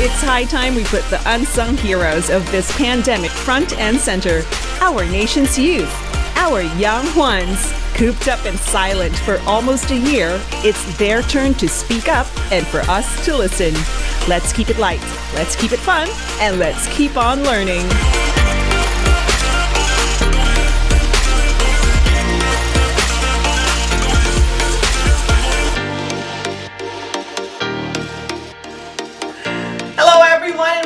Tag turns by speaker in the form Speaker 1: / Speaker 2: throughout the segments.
Speaker 1: It's high time we put the unsung heroes of this pandemic front and center. Our nation's youth, our young Juans. Cooped up and silent for almost a year, it's their turn to speak up and for us to listen. Let's keep it light, let's keep it fun, and let's keep on learning.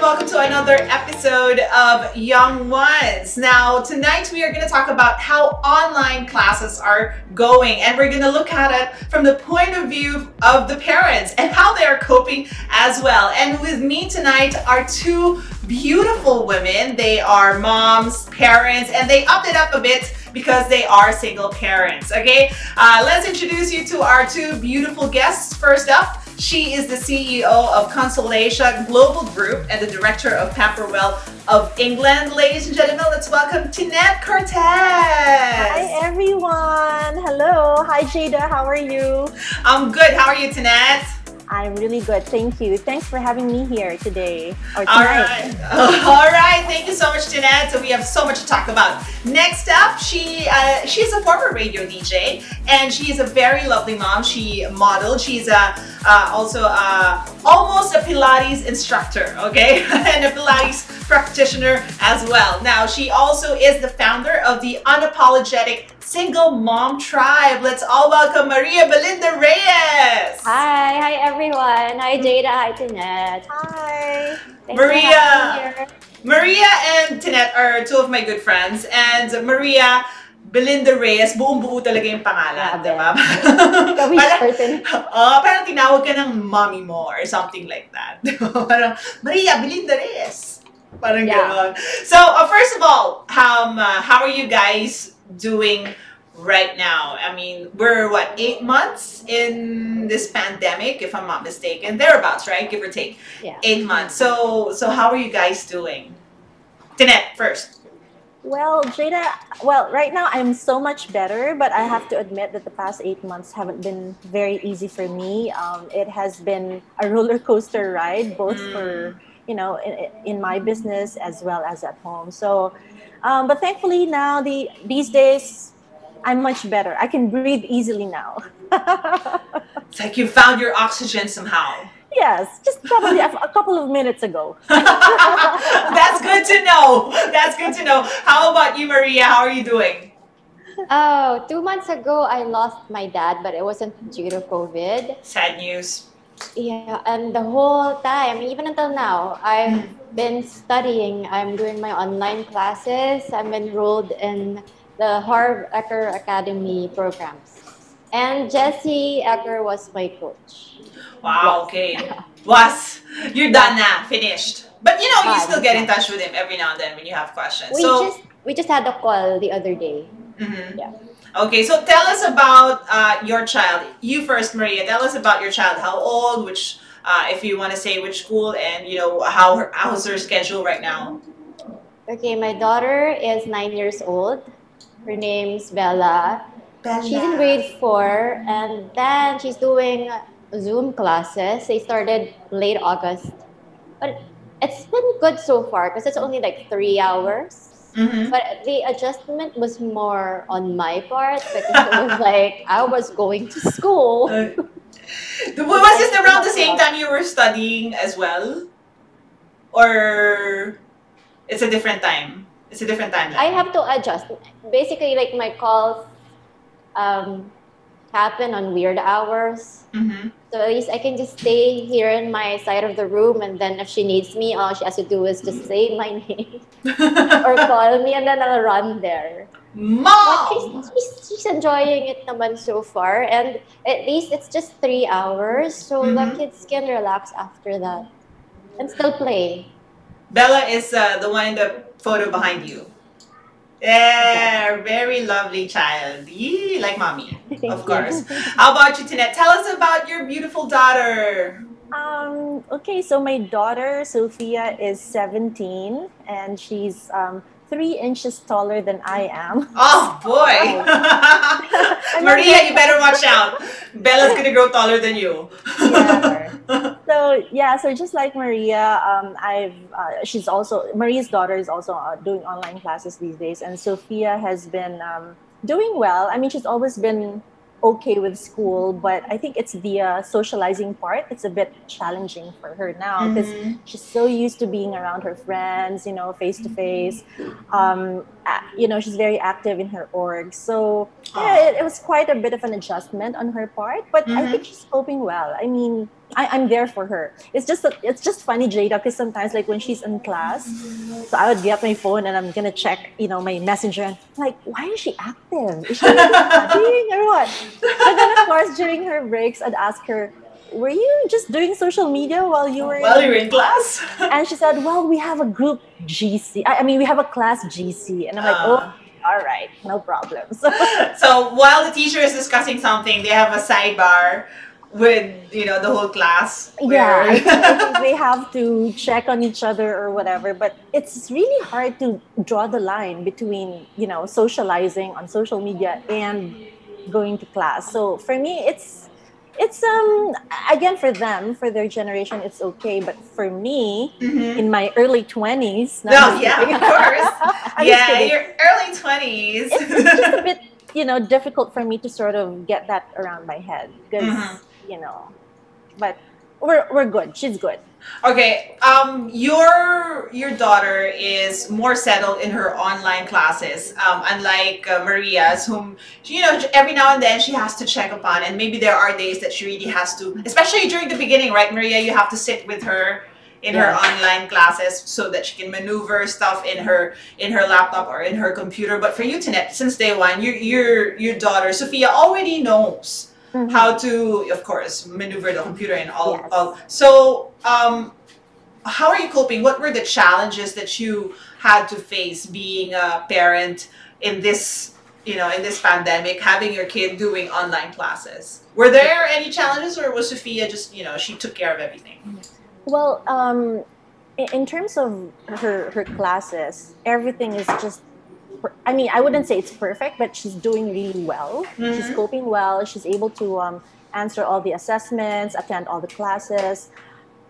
Speaker 2: Welcome to another episode of Young Ones. Now, tonight we are going to talk about how online classes are going, and we're going to look at it from the point of view of the parents and how they are coping as well. And with me tonight are two beautiful women. They are moms, parents, and they upped it up a bit because they are single parents. Okay, let's introduce you to our two beautiful guests. First up, she is the CEO of Consultasia Global Group and the Director of Pamperwell of England. Ladies and gentlemen, let's welcome Tinette Cortes.
Speaker 3: Hi everyone. Hello. Hi Jada. How are you?
Speaker 2: I'm good. How are you, Tinette?
Speaker 3: I'm really good. Thank you. Thanks for having me here today or
Speaker 2: All
Speaker 3: tonight.
Speaker 2: right. All right. Thank you so much, Tinette. So we have so much to talk about. Next up, she's a former radio DJ, and she is a very lovely mom. She modeled. She's also almost a Pilates instructor, okay, and a Pilates practitioner as well. Now, she also is the founder of the Unapologetic Single Mom Tribe. Let's all welcome Maria Belinda Reyes.
Speaker 4: Hi everyone. Hi Jada. Hi Tinette.
Speaker 3: Hi.
Speaker 4: Thanks for having me here.
Speaker 2: Maria and Tinette are two of my good friends, and Maria Belinda Reyes, buong-buo talaga yung pangalan, diba? Parang tinawag ka ng mommy mo or something like that. Parang Maria Belinda Reyes. Parang ganon. So, first of all, how are you guys doing right now? I mean, we're what, 8 months in this pandemic, if I'm not mistaken, thereabouts, right? Give or take.
Speaker 4: Yeah.
Speaker 2: 8 months. So how are you guys doing? Tinette first.
Speaker 3: Well, Jada, right now I'm so much better, but I have to admit that the past 8 months haven't been very easy for me. It has been a roller coaster ride, both for, you know, in my business as well as at home. So, but thankfully now these days, I'm much better. I can breathe easily now.
Speaker 2: It's like you found your oxygen somehow.
Speaker 3: Yes, just probably a couple of minutes ago.
Speaker 2: That's good to know. That's good to know. How about you, Maria? How are you doing?
Speaker 4: Oh, 2 months ago, I lost my dad, but it wasn't due to COVID.
Speaker 2: Sad news.
Speaker 4: Yeah, and the whole time, even until now, I've been studying. I'm doing my online classes. I'm enrolled in the Harv Ecker Academy programs. And Jesse Ecker was my coach.
Speaker 2: Wow, okay. You're done now, finished. But you know, you still get in touch with him every now and then when you have questions.
Speaker 4: We just had a call the other day. Yeah.
Speaker 2: Okay, so tell us about your child. You first, Maria. Tell us about your child. How old? Which, if you want to say which school, and you know how's her schedule right now?
Speaker 4: Okay, my daughter is 9 years old. Her name's Bella. She's in grade 4, and then she's doing Zoom classes. They started late August, but it's been good so far because it's only like 3 hours. But the adjustment was more on my part because it was like I was going to school.
Speaker 2: Was this around the same time you were studying as well, or it's a different time? It's a different timeline.
Speaker 4: I have to adjust. Basically, like my calls happen on weird hours. So at least I can just stay here in my side of the room, and then if she needs me, all she has to do is just say my name or call me, and then I'll run there.
Speaker 2: Mom!
Speaker 4: But she's enjoying it naman so far, and at least it's just 3 hours, so the kids can relax after that and still play.
Speaker 2: Bella is the one in the photo behind you. Yeah, very lovely child. Yee, like mommy, of course. How about you, Tinette? Tell us about your beautiful daughter.
Speaker 3: Okay, so my daughter, Sophia, is 17, and she's 3 inches taller than I am.
Speaker 2: Oh, boy. Maria, you better watch out. Bella's going to grow taller than you.
Speaker 3: Yeah. So so just like Maria, she's also Maria's daughter is also doing online classes these days, and Sophia has been doing well. I mean, she's always been okay with school, but I think it's the socializing part that's a bit challenging for her now because she's so used to being around her friends, face to face. She's very active in her org, so it was quite a bit of an adjustment on her part. But I think she's coping well. I mean, I'm there for her. It's just funny, Jada, because sometimes like when she's in class, so I would get my phone and I'm gonna check, my messenger and I'm like, why is she active? Is she studying or what? But then of course during her breaks, I'd ask her, were you just doing social media while you were
Speaker 2: in class?
Speaker 3: And she said, well, we have a group GC. I mean, we have a class GC. And I'm like, oh, all right, no problem.
Speaker 2: So while the teacher is discussing something, they have a sidebar with the whole class.
Speaker 3: Yeah, I think they have to check on each other or whatever, but it's really hard to draw the line between socializing on social media and going to class. So for me, it's again, for them, for their generation, it's okay, but for me in my early 20s,
Speaker 2: of course. Your early 20s,
Speaker 3: it's just a bit difficult for me to sort of get that around my head because but we're good. She's good.
Speaker 2: Okay, your daughter is more settled in her online classes, unlike Maria's, whom every now and then she has to check upon, and maybe there are days that she really has to, especially during the beginning, right, Maria? You have to sit with her in her online classes so that she can maneuver stuff in her laptop or in her computer. But for you, Tinette, since day one, your daughter Sophia already knows how to, of course, maneuver the computer and all. So, how are you coping? What were the challenges that you had to face being a parent in this, in this pandemic, having your kid doing online classes? Were there any challenges, or was Sophia just, she took care of everything?
Speaker 3: Well, in terms of her classes, everything is just, I mean, I wouldn't say it's perfect, but she's doing really well. She's coping well. She's able to answer all the assessments, attend all the classes.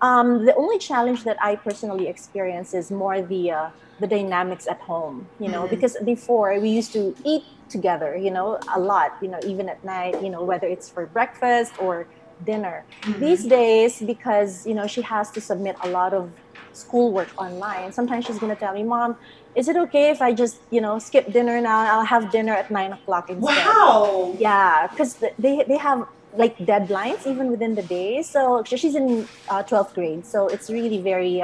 Speaker 3: The only challenge that I personally experience is more the dynamics at home, because before we used to eat together, a lot, even at night, whether it's for breakfast or dinner. These days, because, she has to submit a lot of schoolwork online, sometimes she's going to tell me, Mom, is it okay if I just, skip dinner now? I'll have dinner at 9 o'clock instead.
Speaker 2: Wow.
Speaker 3: Yeah, because they have like deadlines even within the day. So she's in 12th grade. So it's really very,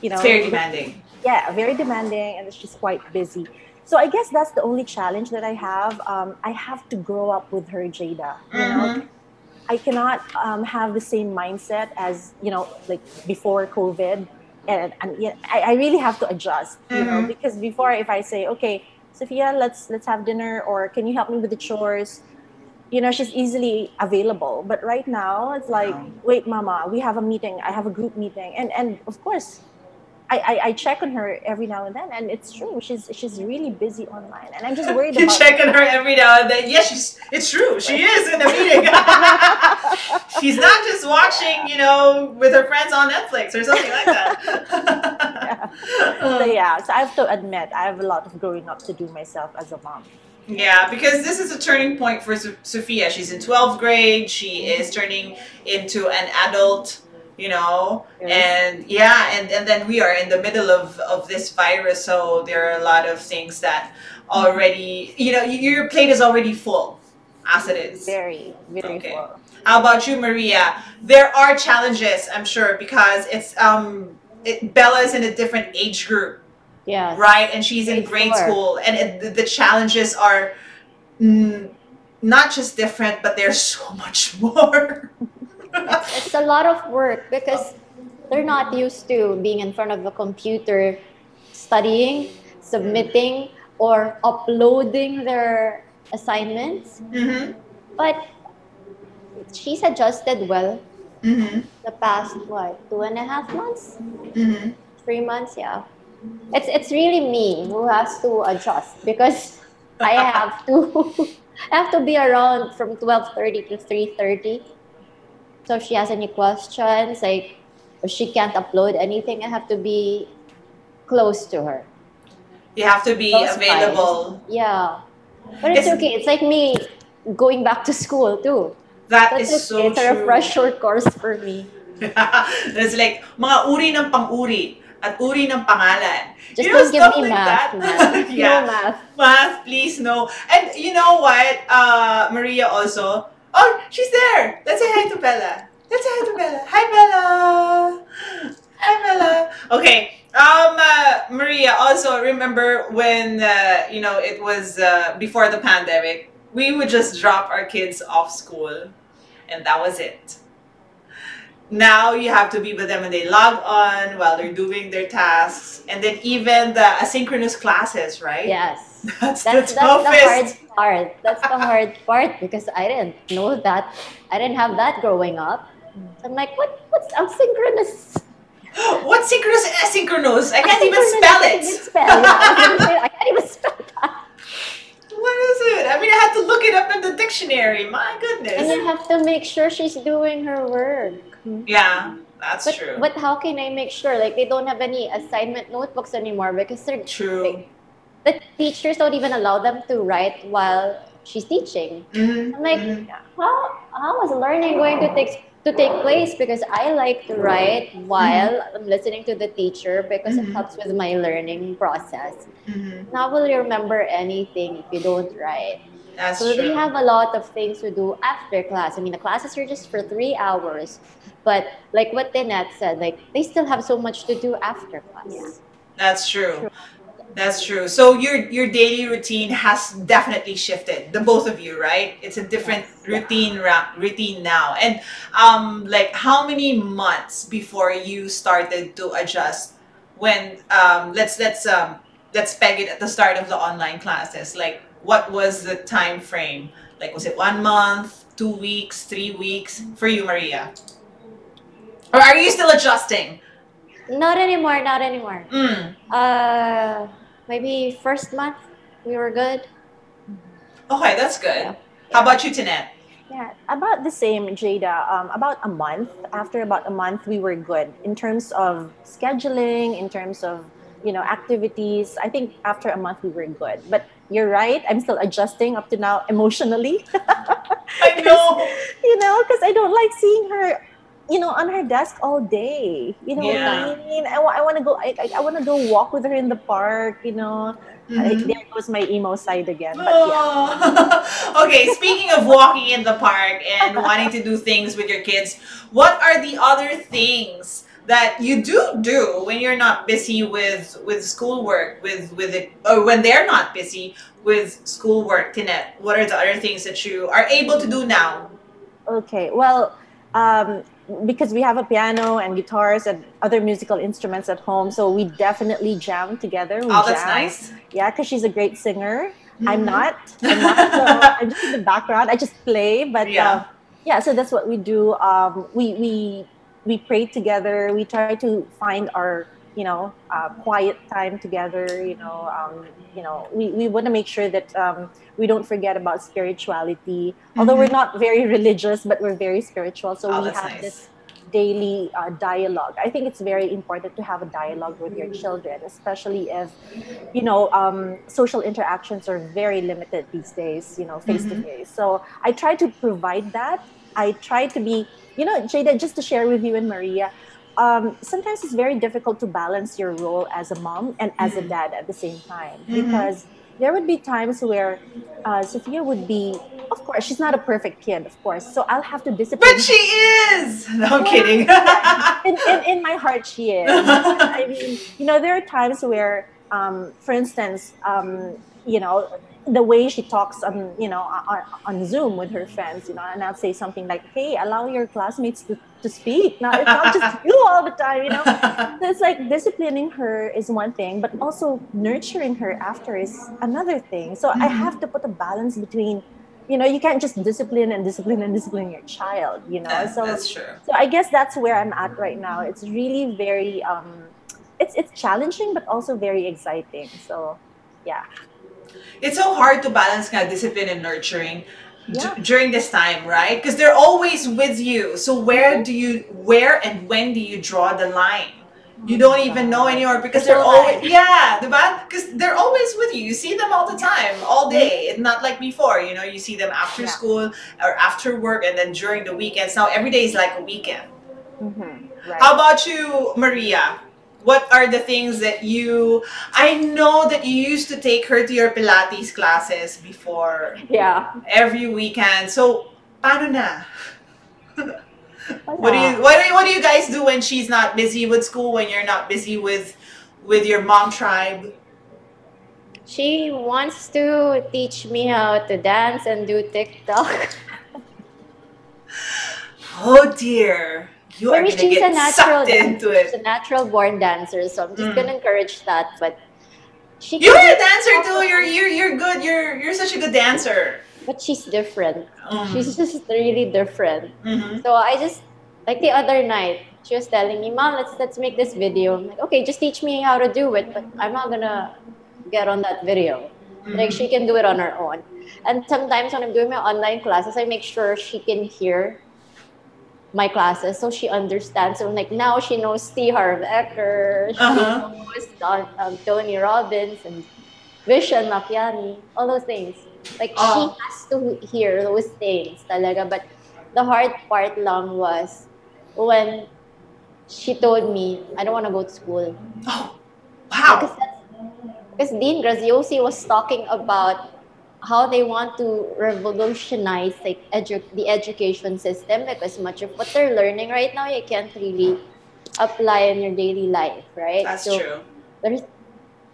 Speaker 2: it's very demanding.
Speaker 3: Yeah, very demanding, and she's quite busy. So I guess that's the only challenge that I have. I have to grow up with her, Jada. I cannot have the same mindset as, like before COVID. And I really have to adjust, because before, if I say, okay, Sophia, let's have dinner, or can you help me with the chores? She's easily available. But right now, it's like, wait, Mama, we have a meeting. I have a group meeting. And of course, I check on her every now and then, and it's true. She's really busy online, and I'm just worried
Speaker 2: you
Speaker 3: about.
Speaker 2: You check on her every now and then. Yes, it's true. She is in a meeting. She's not just watching, with her friends on Netflix or something like that.
Speaker 3: So I have to admit, I have a lot of growing up to do myself as a mom.
Speaker 2: Yeah, because this is a turning point for Sophia. She's in 12th grade. She is turning into an adult. And then we are in the middle of this virus, so there are a lot of things that already, your plate is already full as it is.
Speaker 3: Very, very full.
Speaker 2: How about you, Maria? There are challenges, I'm sure, because it's Bella is in a different age group.
Speaker 4: Yeah.
Speaker 2: Right? And she's in grade school, and the challenges are not just different, but there's so much more.
Speaker 4: It's a lot of work because they're not used to being in front of a computer studying, submitting, or uploading their assignments. But she's adjusted well the past, 2.5 months? 3 months, yeah. It's really me who has to adjust because I have to be around from 12:30 to 3:30. So if she has any questions, like if she can't upload anything, I have to be close to her.
Speaker 2: You have to be
Speaker 4: Close by.
Speaker 2: available.
Speaker 4: Yeah. But it's okay. It's like me going back to school too.
Speaker 2: That
Speaker 4: That's
Speaker 2: is
Speaker 4: okay.
Speaker 2: so
Speaker 4: It's a
Speaker 2: true.
Speaker 4: refresher course for me.
Speaker 2: It's like mga uri ng pang-uri at uri ng pangalan.
Speaker 4: Just
Speaker 2: You know,
Speaker 4: don't give
Speaker 2: stuff
Speaker 4: me
Speaker 2: like
Speaker 4: math,
Speaker 2: that.
Speaker 4: math.
Speaker 2: Yeah.
Speaker 4: No math.
Speaker 2: Math, please, no. And you know what, Maria also, oh, she's there. Let's say hi to Bella. Let's say hi to Bella. Hi, Bella. Hi, Bella. Okay. Maria, also remember when, you know, it was before the pandemic, we would just drop our kids off school and that was it. Now you have to be with them when they log on while they're doing their tasks, and then even the asynchronous classes, right?
Speaker 4: Yes.
Speaker 2: That's
Speaker 4: That's
Speaker 2: the
Speaker 4: the hard
Speaker 2: toughest.
Speaker 4: part. That's the hard part because I didn't know that. I didn't have that growing up. So I'm like, what's asynchronous?
Speaker 2: What's synchronous and asynchronous? I can't even spell
Speaker 4: I
Speaker 2: it.
Speaker 4: can't even spell. Yeah, I was gonna say, I can't even spell that.
Speaker 2: What is it? I mean, I had to look it up in the dictionary. My
Speaker 4: And
Speaker 2: goodness.
Speaker 4: you have to make sure she's doing her work.
Speaker 2: Yeah, that's true.
Speaker 4: But how can I make sure? Like they don't have any assignment notebooks anymore because they're
Speaker 2: True.
Speaker 4: the teachers don't even allow them to write while she's teaching.
Speaker 2: Mhm,
Speaker 4: I'm like,
Speaker 2: mhm.
Speaker 4: how is learning going to take place? Because I like to write while I'm listening to the teacher because it helps with my learning process.
Speaker 2: Mhm.
Speaker 4: How will you remember anything if you don't write?
Speaker 2: That's
Speaker 4: So they
Speaker 2: true.
Speaker 4: have a lot of things to do after class. I mean, the classes are just for 3 hours, but like what Tinette said, like they still have so much to do after class.
Speaker 2: That's true. That's true. So your daily routine has definitely shifted. The both of you, right? It's a different routine now. And like how many months before you started to adjust when let's peg it at the start of the online classes. Like what was the time frame? Like was it 1 month, 2 weeks, 3 weeks for you, Maria? Or are you still adjusting?
Speaker 4: Not anymore, not anymore.
Speaker 2: Mm.
Speaker 4: Maybe first month we were good.
Speaker 2: Okay, that's good.
Speaker 4: Yeah.
Speaker 2: How about you, Tinette?
Speaker 3: Yeah, about the same, Jada. About a month. After about a month, we were good in terms of scheduling, in terms of activities. I think after a month we were good. But you're right. I'm still adjusting up to now emotionally.
Speaker 2: I know.
Speaker 3: Because I don't like seeing her, on her desk all day. You know what I mean? I want to go. I want to go walk with her in the park. There goes my emo side again. But yeah.
Speaker 2: Okay, speaking of walking in the park and wanting to do things with your kids, what are the other things that you do when you're not busy with schoolwork, with it, or when they're not busy with schoolwork, Tinette? What are the other things that you are able to do now?
Speaker 3: Okay, well, because we have a piano and guitars and other musical instruments at home, so we definitely jam together.
Speaker 2: That's nice.
Speaker 3: Yeah, because she's a great singer. I'm not. So I'm just in the background. I just play, but so that's what we do. We pray together. We try to find our quiet time together. We want to make sure that we don't forget about spirituality. Although we're not very religious, but we're very spiritual. So we have this daily dialogue. I think it's very important to have a dialogue with your children, especially if social interactions are very limited these days. Face to face. So I try to provide that. I try to be, Jada, just to share with you and Maria. Sometimes it's very difficult to balance your role as a mom and as a dad at the same time, because there would be times where Sophia would be, of course, she's not a perfect kid, of course, so I'll have to discipline.
Speaker 2: But she is! No, I'm kidding.
Speaker 3: In my heart, she is. I mean, there are times where, for instance, the way she talks on Zoom with her friends, and I'll say something like, hey, allow your classmates to speak. Now, it's not just you all the time, So it's like disciplining her is one thing, but also nurturing her after is another thing. So I have to put a balance between, you can't just discipline your child,
Speaker 2: That's true.
Speaker 3: So I guess that's where I'm at right now. It's really very, it's challenging, but also very exciting. So, yeah.
Speaker 2: It's so hard to balance kind of discipline and nurturing.
Speaker 3: Yeah.
Speaker 2: during this time, right? Because they're always with you. So where and when do you draw the line? You don't even know anymore because they're always, because they're always with you. You see them all the time, all day. It's not like before, you know, you see them after school or after work and then during the weekends. Now every day is like a weekend.
Speaker 3: Right.
Speaker 2: How about you, Maria? What are the things that I know that you used to take her to your Pilates classes before.
Speaker 3: Yeah.
Speaker 2: Every weekend. So, paano na? What do you guys do when she's not busy with school, when you're not busy with your mom tribe?
Speaker 4: She wants to teach me how to dance and do TikTok.
Speaker 2: Oh dear. You are going to get sucked into it.
Speaker 4: She's a natural born dancer, so I'm just going to encourage that. But
Speaker 2: you're a dancer too. You're good. You're such a good dancer.
Speaker 4: But she's different. She's just really different. So I just, like the other night, she was telling me, Mom, let's make this video. I'm like, okay, just teach me how to do it, but I'm not gonna get on that video. Like, she can do it on her own. And sometimes when I'm doing my online classes, I make sure she can hear my classes so she understands. So like now she knows T. Harv Eker, she knows Tony Robbins and Vishen Makiani, all those things. Like she has to hear those things talaga. But the hard part lang was when she told me, I don't want to go to school.
Speaker 2: Oh, wow.
Speaker 4: Because Dean Graziosi was talking about how they want to revolutionize like the education system, because much of what they're learning right now you can't really apply in your daily life, right?
Speaker 2: That's true.
Speaker 4: There's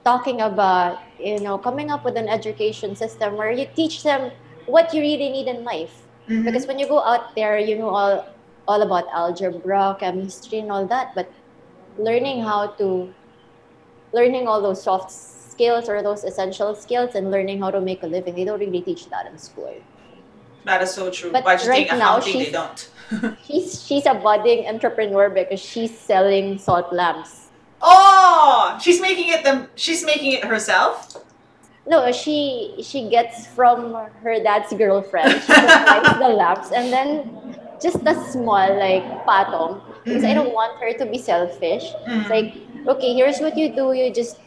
Speaker 4: talking about, you know, coming up with an education system where you teach them what you really need in life. Because when you go out there, you know all about algebra, chemistry, and all that, but learning all those soft skills or those essential skills and learning how to make a living, they don't really teach that in school.
Speaker 2: That is so true.
Speaker 4: But
Speaker 2: Budgeting,
Speaker 4: right now,
Speaker 2: they don't.
Speaker 4: she's a budding entrepreneur because she's selling salt lamps.
Speaker 2: Oh, she's making it herself?
Speaker 4: No, she gets from her dad's girlfriend. She supplies the lamps, and then just a small like patong, because I don't want her to be selfish. It's like, okay, here's what you do. You just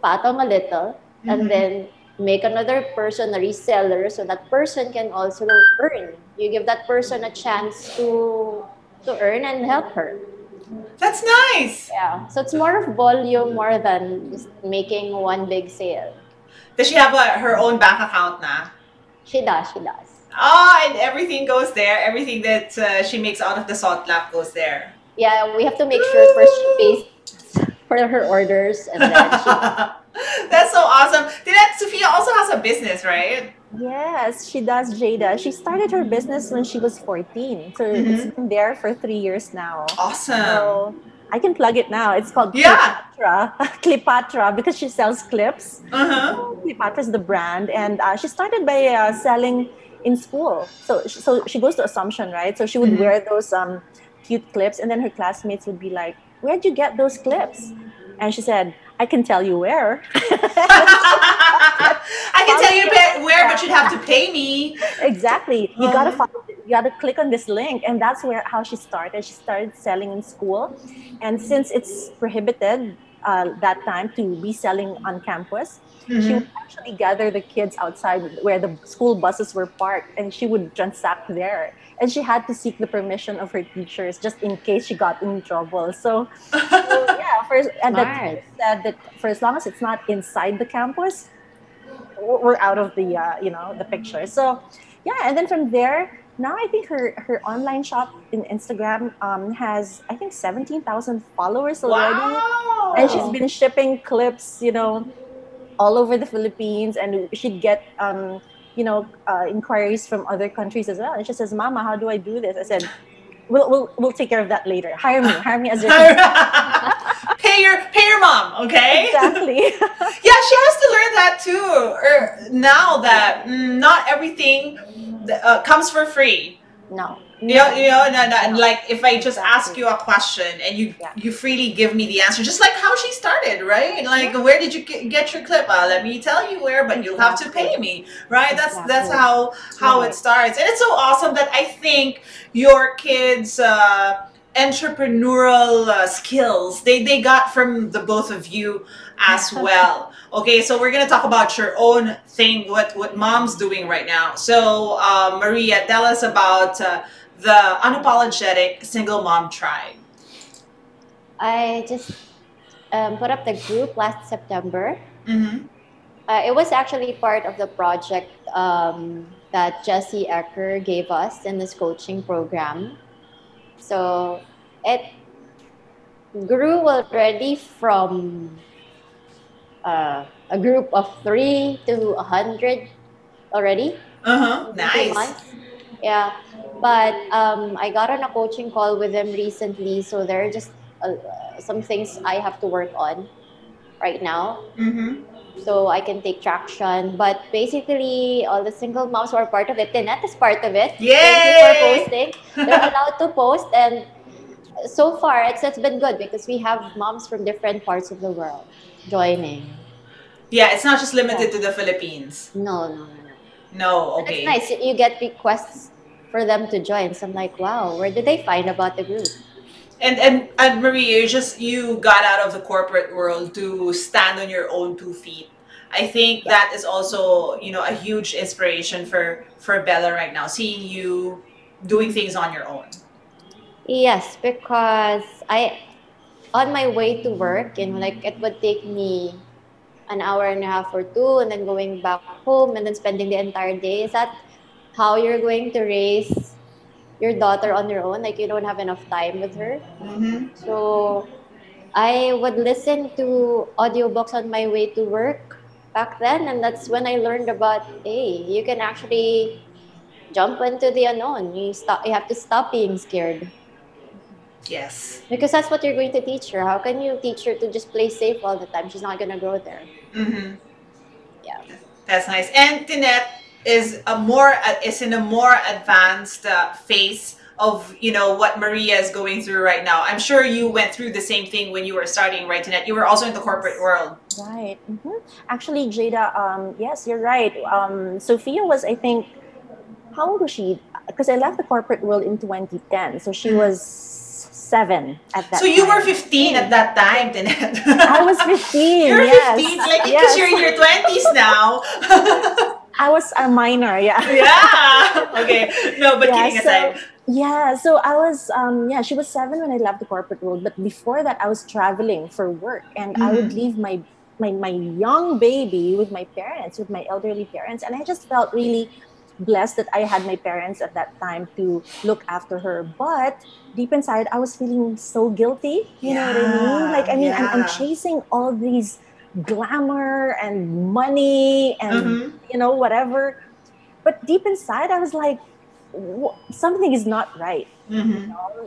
Speaker 4: patong a little, and then make another person a reseller, so that person can also earn. You give that person a chance to earn and help her.
Speaker 2: That's nice.
Speaker 4: Yeah. So it's more of volume more than just making one big sale.
Speaker 2: Does she have her own bank account now?
Speaker 4: She does.
Speaker 2: Oh, and everything goes there. Everything that she makes out of the salt lamp goes there.
Speaker 4: Yeah, we have to make sure first she pays for her orders, and then she...
Speaker 2: That's so awesome. Tinette, Sophia also has a business, right?
Speaker 3: Yes, she does, Jada. She started her business when she was 14. So it's been there for 3 years now.
Speaker 2: Awesome.
Speaker 3: So I can plug it now. It's called Clipatra, because she sells clips. Clipatra is the brand. And she started by selling in school. So she goes to Assumption, right? So she would wear those cute clips, and then her classmates would be like, where'd you get those clips? And she said, I can tell you where.
Speaker 2: I can tell you where, but you'd have to pay me.
Speaker 3: Exactly. You gotta follow. You gotta click on this link, and that's how she started. She started selling in school, and since it's prohibited that time to be selling on campus, she would actually gather the kids outside where the school buses were parked, and she would transact there. And she had to seek the permission of her teachers just in case she got in trouble. So yeah, that for as long as it's not inside the campus, we're out of the the picture. So yeah, and then from there, now I think her online shop in Instagram has, I think, 17,000 followers already.
Speaker 2: Wow.
Speaker 3: And she's been shipping clips, all over the Philippines, and she'd get inquiries from other countries as well. And she says, Mama, how do I do this? I said, we'll take care of that later. Hire me as your
Speaker 2: pay your mom, okay?
Speaker 3: Exactly.
Speaker 2: Yeah, she has to learn that too. Now that not everything comes for free.
Speaker 3: No.
Speaker 2: Like if I just ask you a question and you freely give me the answer, just like how she started, right? Like, where did you get your clip? Let me tell you where, but you'll have to pay me, right? That's how it starts, and it's so awesome that I think your kids' entrepreneurial skills they got from the both of you as well. Okay, so we're gonna talk about your own thing, what mom's doing right now. So Maria, tell us about the Unapologetic Single Mom Tribe.
Speaker 4: I just put up the group last September. It was actually part of the project that Jesse Ecker gave us in this coaching program. So it grew already from a group of 3 to 100 already.
Speaker 2: Nice.
Speaker 4: Yeah, but I got on a coaching call with them recently, so there are just some things I have to work on right now. So I can take traction. But basically, all the single moms who are part of it, Tinette is part of it.
Speaker 2: Yay!
Speaker 4: Thank you for posting. They're allowed to post, and so far it's been good because we have moms from different parts of the world joining.
Speaker 2: Yeah, it's not just limited to the Philippines.
Speaker 4: No.
Speaker 2: No, okay.
Speaker 4: It's nice. You get requests for them to join. So I'm like, wow, where did they find about the group?
Speaker 2: And Maria, you got out of the corporate world to stand on your own 2 feet. I think that is also, a huge inspiration for Bella right now, seeing you doing things on your own.
Speaker 4: Yes, because on my way to work, like it would take me an hour and a half or 2, and then going back home and then spending the entire day. Is that how you're going to raise your daughter on your own? Like, you don't have enough time with her. So I would listen to audiobooks on my way to work back then, and that's when I learned about, hey, you can actually jump into the unknown. You have to stop being scared.
Speaker 2: Yes.
Speaker 4: Because that's what you're going to teach her. How can you teach her to just play safe all the time? She's not going to grow there. Yeah.
Speaker 2: That's nice. And Tinette is in a more advanced phase of what Maria is going through right now. I'm sure you went through the same thing when you were starting, right, Tinette? You were also in the corporate world.
Speaker 3: Right. Actually, Jada, yes, you're right. Sophia was, I think, how old was she? Because I left the corporate world in 2010, so she was 7 at that time.
Speaker 2: So you were 15 at that time, Tinette.
Speaker 3: I was 15.
Speaker 2: You're
Speaker 3: yes.
Speaker 2: 15, like because you're in your 20s now.
Speaker 3: I was a minor,
Speaker 2: Yeah. Okay. No, but kidding aside.
Speaker 3: So I was, she was 7 when I left the corporate world. But before that, I was traveling for work, and I would leave my young baby with my parents, with my elderly parents, and I just felt really blessed that I had my parents at that time to look after her. But deep inside, I was feeling so guilty. You know what I mean? Like, I'm chasing all these glamour and money and, whatever. But deep inside, I was like, something is not right.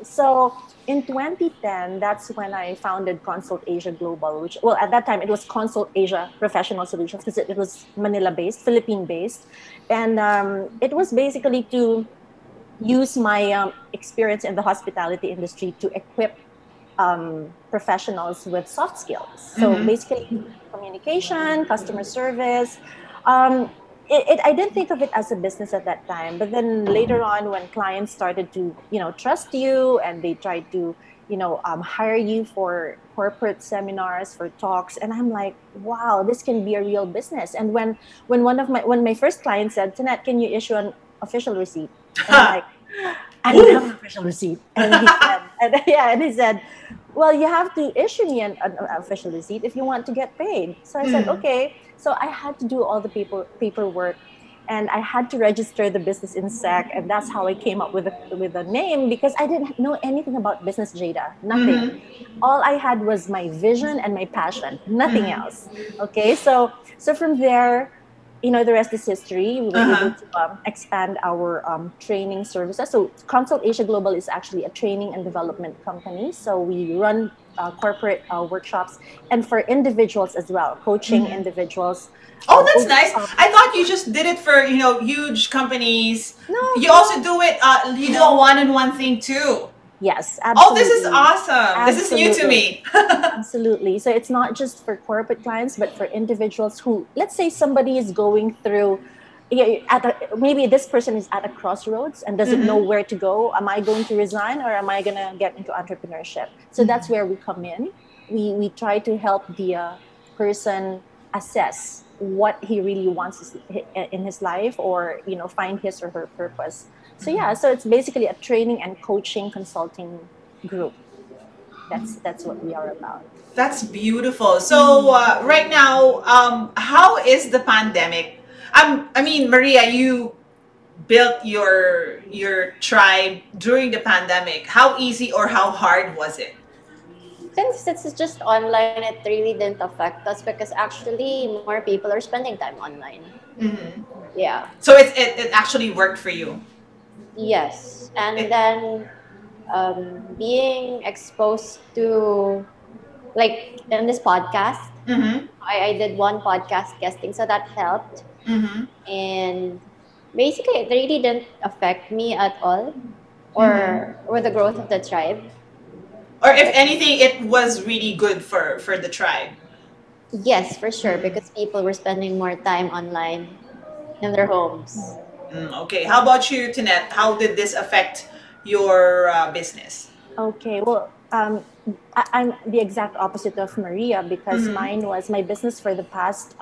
Speaker 3: So in 2010, that's when I founded Consultasia Global, which, well, at that time it was Consultasia Professional Solutions because it was Manila-based, Philippine-based. And it was basically to use my experience in the hospitality industry to equip professionals with soft skills. So basically communication, customer service. I didn't think of it as a business at that time, but then later on when clients started to, trust you and they tried to, hire you for corporate seminars, for talks, and I'm like, wow, this can be a real business. And when my first client said, Tinette, can you issue an official receipt? And I'm like, I don't have an official receipt. And he said, well, you have to issue me an official receipt if you want to get paid. So I said, okay. So I had to do all the paperwork, and I had to register the business in SEC, and that's how I came up with a name, because I didn't know anything about business, Jada. Nothing. All I had was my vision and my passion. Nothing else. Okay. So from there, the rest is history. We were able to expand our training services. So Consultasia Global is actually a training and development company. So we run corporate workshops, and for individuals as well, coaching individuals.
Speaker 2: Oh, that's nice. I thought you just did it for, huge companies.
Speaker 3: No.
Speaker 2: You also do it, you do a one-on-one thing too.
Speaker 3: Yes, absolutely.
Speaker 2: Oh, this is awesome.
Speaker 3: Absolutely.
Speaker 2: This is new to me.
Speaker 3: Absolutely. So it's not just for corporate clients, but for individuals who, let's say somebody is going through, maybe this person is at a crossroads and doesn't know where to go. Am I going to resign, or am I going to get into entrepreneurship? So that's where we come in. We try to help the person assess what he really wants in his life, or find his or her purpose. So so it's basically a training and coaching consulting group. That's what we are about.
Speaker 2: That's beautiful. So right now, how is the pandemic? I mean, Maria, you built your tribe during the pandemic. How easy or how hard was it?
Speaker 4: Since it's just online, it really didn't affect us because actually more people are spending time online. Yeah.
Speaker 2: So it actually worked for you.
Speaker 4: Yes, and then being exposed to, like, in this podcast, I did one podcast guesting, so that helped. And basically, it really didn't affect me at all, or the growth of the tribe.
Speaker 2: Or if anything, it was really good for the tribe.
Speaker 4: Yes, for sure, because people were spending more time online in their homes.
Speaker 2: Okay, how about you, Tinette? How did this affect your business?
Speaker 3: Okay, well, I'm the exact opposite of Maria, because my business for the past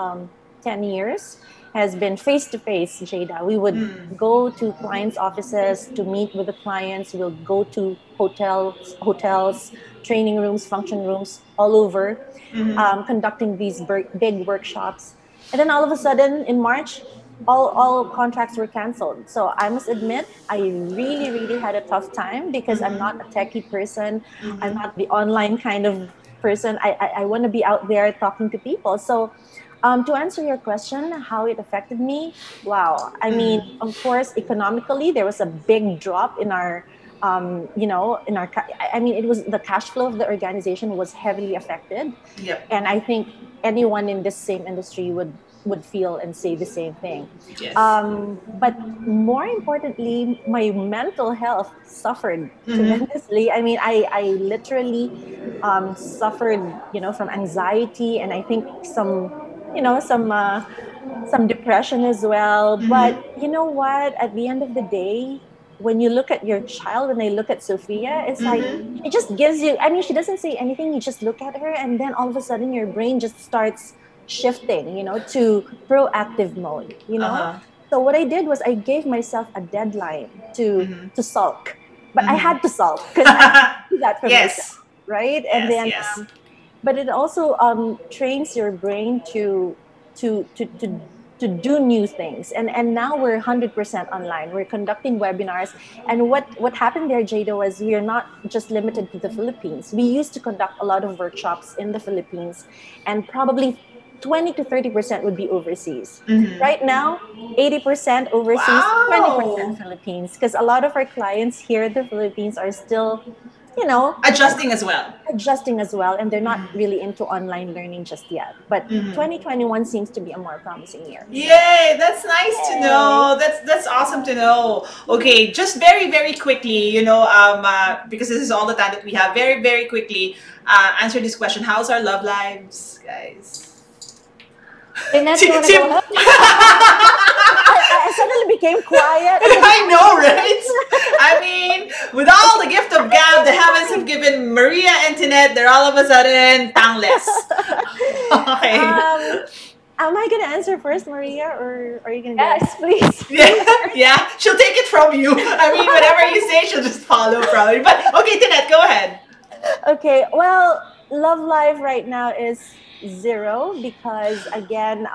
Speaker 3: 10 years has been face-to-face, Jada. We would go to clients' offices to meet with the clients. We'll go to hotels, training rooms, function rooms, all over, conducting these big workshops. And then all of a sudden, in March, all contracts were canceled. So I must admit, I really, really had a tough time, because I'm not a techie person. I'm not the online kind of person. I want to be out there talking to people. So to answer your question, how it affected me, wow. I mean, of course, economically, there was a big drop in our, it was the cash flow of the organization was heavily affected.
Speaker 2: Yep.
Speaker 3: And I think anyone in this same industry would feel and say the same thing.
Speaker 2: Yes.
Speaker 3: But more importantly, my mental health suffered tremendously. I mean, I literally suffered, from anxiety, and I think some depression as well. But you know what? At the end of the day, when you look at your child, when I look at Sophia, it's like, it just gives you, I mean, she doesn't say anything. You just look at her, and then all of a sudden your brain just starts shifting, to proactive mode, So what I did was I gave myself a deadline to sulk, but I had to sulk because I do that for myself, right? And then, but it also trains your brain to do new things. And now we're 100% online. We're conducting webinars. And what happened there, Jada, was we are not just limited to the Philippines. We used to conduct a lot of workshops in the Philippines, and probably 20 to 30% would be overseas. Right now, 80% overseas, 20% Philippines. Because a lot of our clients here in the Philippines are still,
Speaker 2: adjusting as well.
Speaker 3: And they're not really into online learning just yet. But 2021 seems to be a more promising year.
Speaker 2: Yay! That's nice to know. That's awesome to know. Okay, just very, very quickly, because this is all the time that we have. Very, very quickly, answer this question. How's our love lives, guys?
Speaker 3: I suddenly became quiet.
Speaker 2: I know, right? I mean, with all the gift of gab the heavens have given Maria and Tinette, they're all of a sudden tongueless. Okay.
Speaker 3: Am I going to answer first, Maria, or are you going to go? Yes, please.
Speaker 2: Yeah, she'll take it from you. I mean, whatever you say, she'll just follow probably. But okay, Tinette, go ahead.
Speaker 3: Okay, well, love life right now is 0, because again,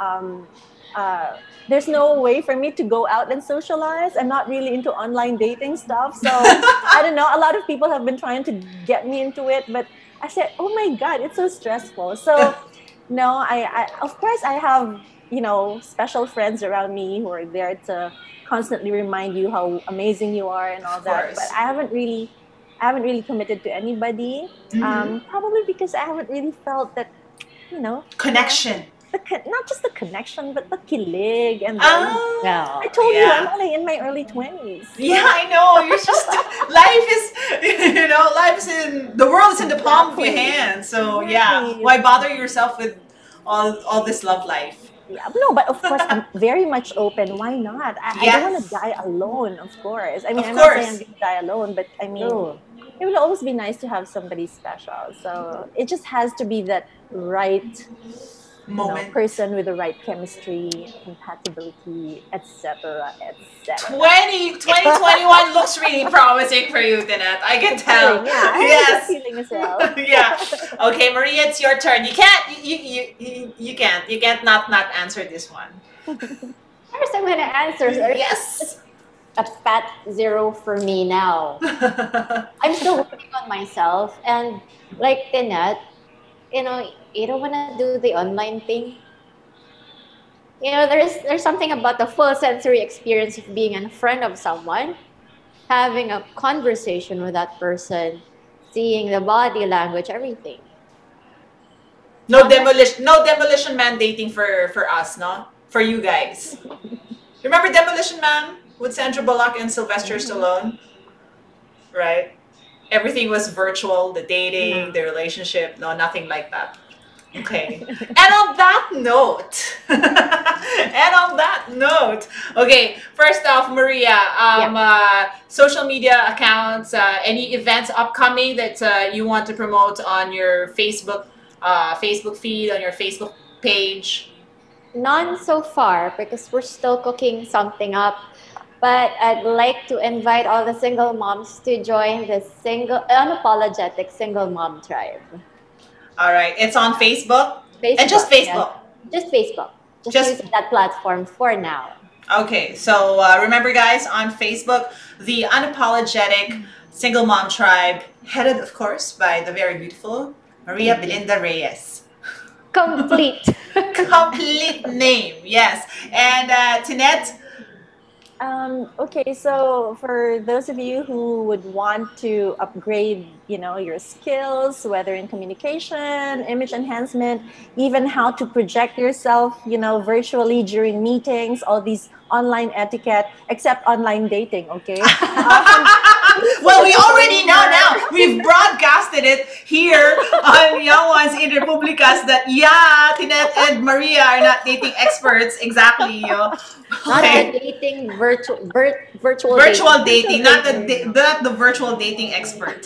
Speaker 3: there's no way for me to go out and socialize. I'm not really into online dating stuff. So I don't know. A lot of people have been trying to get me into it, but I said, oh my God, it's so stressful. So no, I of course I have, special friends around me who are there to constantly remind you how amazing you are and all that. But I haven't really committed to anybody. Probably because I haven't really felt that,
Speaker 2: connection.
Speaker 3: Not just the connection, but the kilig and the,
Speaker 4: Yeah.
Speaker 3: I told you I'm only in my early 20s.
Speaker 2: Yeah, I know. You're just life is in the world is in the palm of your hand. So yeah, why bother yourself with all this love life?
Speaker 3: Yeah, no, but of course I'm very much open. Why not? I don't want to die alone, of course. I mean, I'm not saying I'm going to die alone, but I mean, it would always be nice to have somebody special. So it just has to be that right person with the right chemistry, compatibility, etc., etc.
Speaker 2: 2021 looks really promising for you, Tinette. I can tell.
Speaker 3: Yeah, I have a feeling as well.
Speaker 2: Yeah. Okay, Maria, it's your turn. You can't not answer this one.
Speaker 4: First, I'm gonna answer.
Speaker 2: Yes.
Speaker 4: A fat 0 for me now. I'm still working on myself, and like Tinette, you don't want to do the online thing. There's something about the full sensory experience of being in front of someone, having a conversation with that person, seeing the body language, everything.
Speaker 2: No demolition man dating for us, no? For you guys. Remember Demolition Man with Sandra Bullock and Sylvester Stallone? Right? Everything was virtual, the dating, the relationship, no, nothing like that. Okay. And on that note, okay, first off, Maria, social media accounts, any events upcoming that you want to promote on your Facebook feed, on your Facebook page?
Speaker 4: None so far, because we're still cooking something up. But I'd like to invite all the single moms to join the Unapologetic Single Mom Tribe.
Speaker 2: All right. It's on Facebook? And just Facebook?
Speaker 4: Yeah. Just Facebook. Just use that platform for now.
Speaker 2: Okay. So remember, guys, on Facebook, the Unapologetic Single Mom Tribe, headed, of course, by the very beautiful Maria Belinda Reyes.
Speaker 4: Complete.
Speaker 2: Complete name, yes. And Tinette?
Speaker 3: Okay, so for those of you who would want to upgrade, your skills, whether in communication, image enhancement, even how to project yourself, virtually during meetings, all these online etiquette, except online dating, okay?
Speaker 2: Well, we already know now. We've broadcasted it here on Young Ones in Republikas that, Tinette and Maria are not dating experts. Exactly.
Speaker 4: Not dating, virtual
Speaker 2: dating, not the virtual dating expert.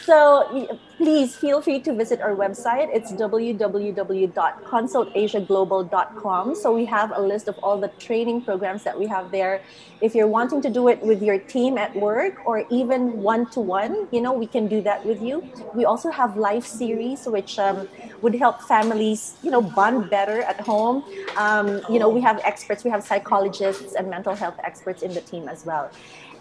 Speaker 3: So please feel free to visit our website. It's www.consultasiaglobal.com. So we have a list of all the training programs that we have there. If you're wanting to do it with your team at work or even one-to-one, we can do that with you. We also have life series, which would help families, bond better at home. We have experts, we have psychologists and mental health experts in the team as well.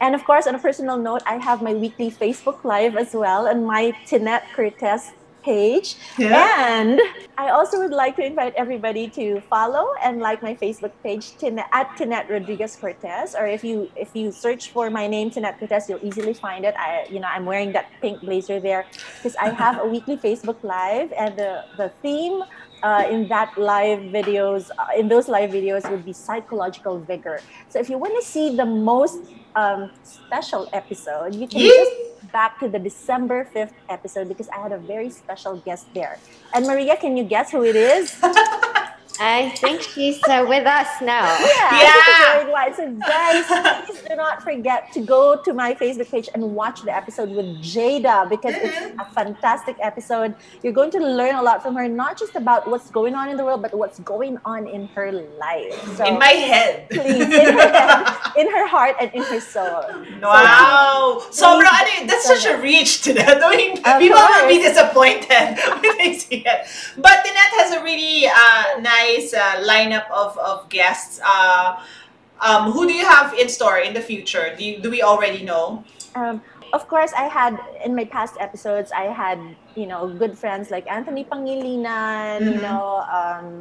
Speaker 3: And of course, on a personal note, I have my weekly Facebook Live as well on my Tinette Cortes page. Yeah. And I also would like to invite everybody to follow and like my Facebook page at Tinette Rodriguez Cortes. Or if you search for my name, Tinette Cortes, you'll easily find it. I'm wearing that pink blazer there because I have a weekly Facebook Live, and the theme in those live videos would be psychological vigor. So if you want to see the most special episode, you can just back to the December 5th episode because I had a very special guest there. And Maria, can you guess who it is?
Speaker 4: I think she's with us now.
Speaker 3: Yeah. So guys, please do not forget to go to my Facebook page and watch the episode with Jada because it's a fantastic episode. You're going to learn a lot from her, not just about what's going on in the world, but what's going on in her life. So,
Speaker 2: in my head.
Speaker 3: Please, in her head, in her heart, and in her soul.
Speaker 2: Wow. So, that's such a reach to that. I mean, people will be disappointed when they see it. But Tinette has a really nice lineup of guests. Who do you have in store in the future? Do we already know?
Speaker 3: of course, I had, in my past episodes, I had, good friends like Anthony Pangilinan,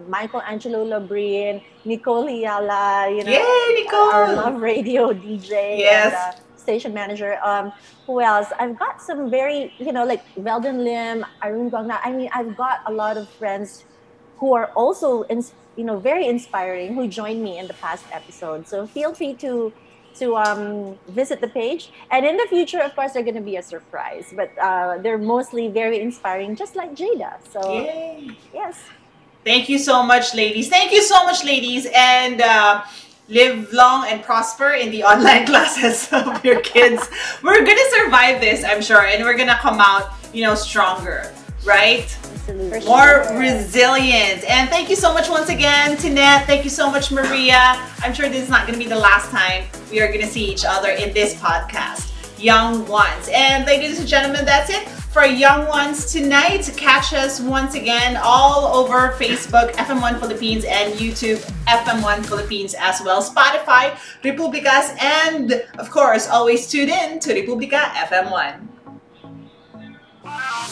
Speaker 3: Michael Angelo Labrin, Nicole Hiala,
Speaker 2: Yay, Nicole!
Speaker 3: Our Love Radio DJ.
Speaker 2: Yes.
Speaker 3: And, station manager. Who else? I've got some very, like Weldon Lim, Arun Gongna. I mean, I've got a lot of friends who are also, very inspiring, who joined me in the past episode. So feel free to visit the page. And in the future, of course, they're going to be a surprise. But they're mostly very inspiring, just like Jada. So,
Speaker 2: yay.
Speaker 3: Yes.
Speaker 2: Thank you so much, ladies. Thank you so much, ladies. And live long and prosper in the online classes of your kids. We're going to survive this, I'm sure. And we're going to come out, stronger, right?
Speaker 3: Absolutely.
Speaker 2: More resilient. And thank you so much once again, Tinette. Thank you so much, Maria. I'm sure this is not going to be the last time we are going to see each other in this podcast, Young Ones. And ladies and gentlemen, that's it for Young Ones tonight. Catch us once again all over Facebook, FM1 Philippines, and YouTube, FM1 Philippines as well, Spotify, Republikas, and of course, always tune in to Republika FM1.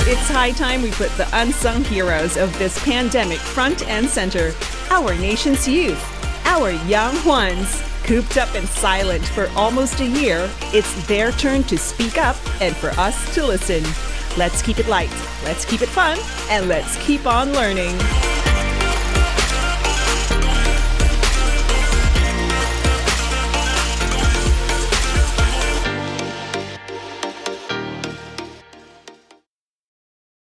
Speaker 1: It's high time we put the unsung heroes of this pandemic front and center. Our nation's youth, our young Juans, cooped up and silent for almost a year. It's their turn to speak up and for us to listen. Let's keep it light, let's keep it fun, and let's keep on learning.